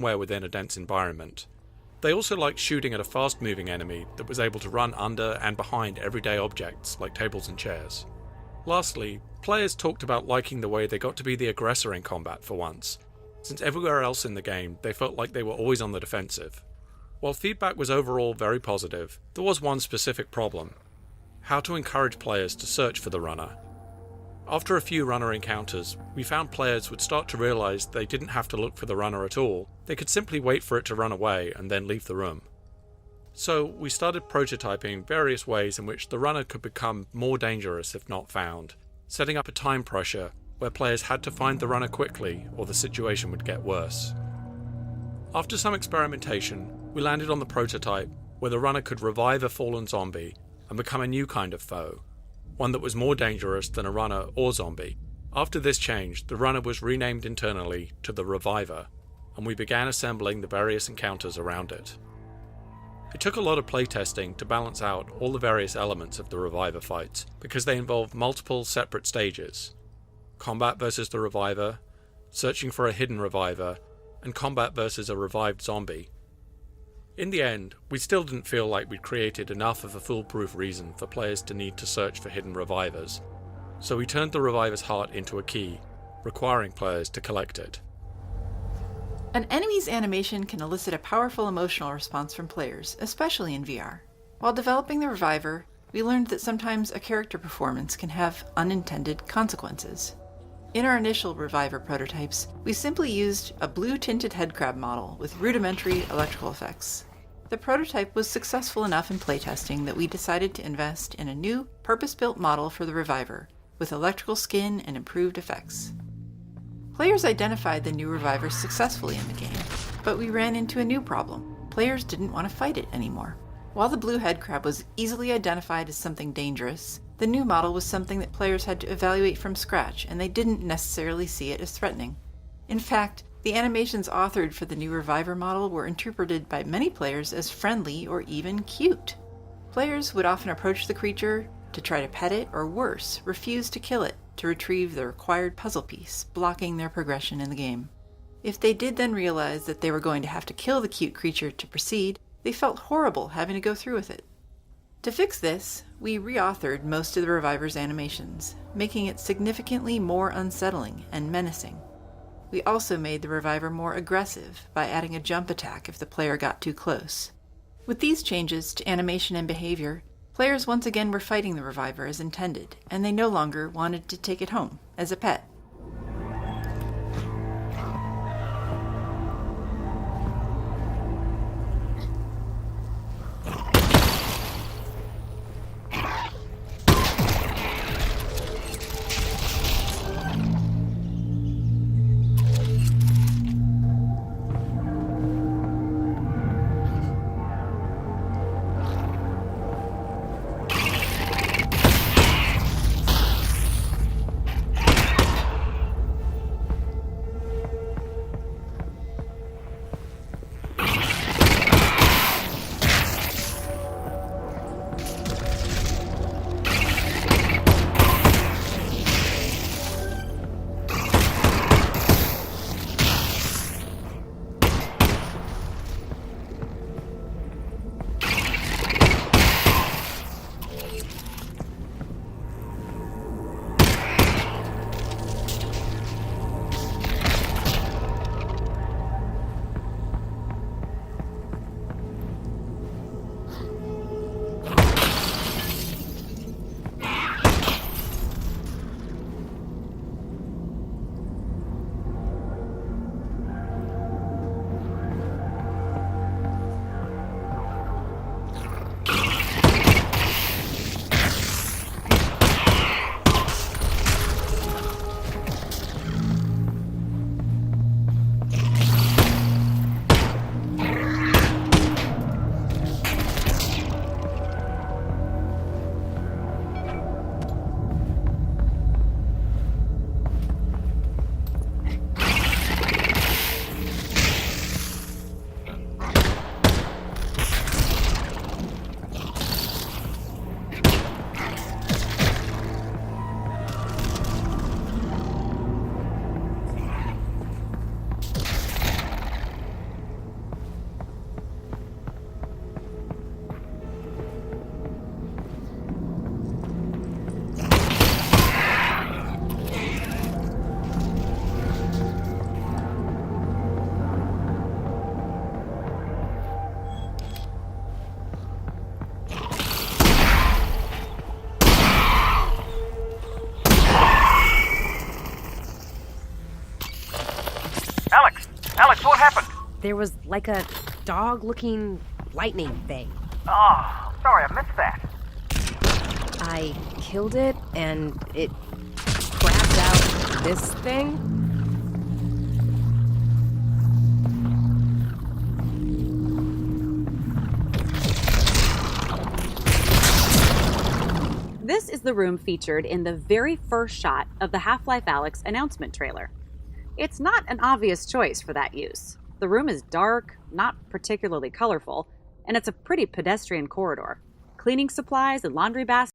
somewhere within a dense environment. They also liked shooting at a fast-moving enemy that was able to run under and behind everyday objects like tables and chairs. Lastly, players talked about liking the way they got to be the aggressor in combat for once, since everywhere else in the game they felt like they were always on the defensive. While feedback was overall very positive, there was one specific problem: how to encourage players to search for the runner. After a few runner encounters, we found players would start to realise they didn't have to look for the runner at all, they could simply wait for it to run away and then leave the room. So we started prototyping various ways in which the runner could become more dangerous if not found, setting up a time pressure where players had to find the runner quickly or the situation would get worse. After some experimentation, we landed on the prototype where the runner could revive a fallen zombie and become a new kind of foe, one that was more dangerous than a runner or zombie. After this change, the runner was renamed internally to the Reviver, and we began assembling the various encounters around it. It took a lot of playtesting to balance out all the various elements of the Reviver fights, because they involved multiple separate stages: combat versus the Reviver, searching for a hidden Reviver, and combat versus a revived zombie. In the end, we still didn't feel like we'd created enough of a foolproof reason for players to need to search for hidden revivers, so we turned the Reviver's heart into a key, requiring players to collect it. An enemy's animation can elicit a powerful emotional response from players, especially in VR. While developing the Reviver, we learned that sometimes a character performance can have unintended consequences. In our initial Reviver prototypes, we simply used a blue-tinted headcrab model with rudimentary electrical effects. The prototype was successful enough in playtesting that we decided to invest in a new, purpose-built model for the Reviver, with electrical skin and improved effects. Players identified the new Reviver successfully in the game, but we ran into a new problem. Players didn't want to fight it anymore. While the blue headcrab was easily identified as something dangerous, the new model was something that players had to evaluate from scratch, and they didn't necessarily see it as threatening. In fact, the animations authored for the new Reviver model were interpreted by many players as friendly or even cute. Players would often approach the creature to try to pet it, or worse, refuse to kill it to retrieve the required puzzle piece, blocking their progression in the game. If they did then realize that they were going to have to kill the cute creature to proceed, they felt horrible having to go through with it. To fix this, we reauthored most of the Reviver's animations, making it significantly more unsettling and menacing. We also made the Reviver more aggressive by adding a jump attack if the player got too close. With these changes to animation and behavior, players once again were fighting the Reviver as intended, and they no longer wanted to take it home as a pet. there was like a dog-looking lightning thing. Oh, sorry, I missed that. I killed it, and it crapped out this thing. This is the room featured in the very first shot of the Half-Life Alyx announcement trailer. It's not an obvious choice for that use. The room is dark, not particularly colorful, and it's a pretty pedestrian corridor. Cleaning supplies and laundry baskets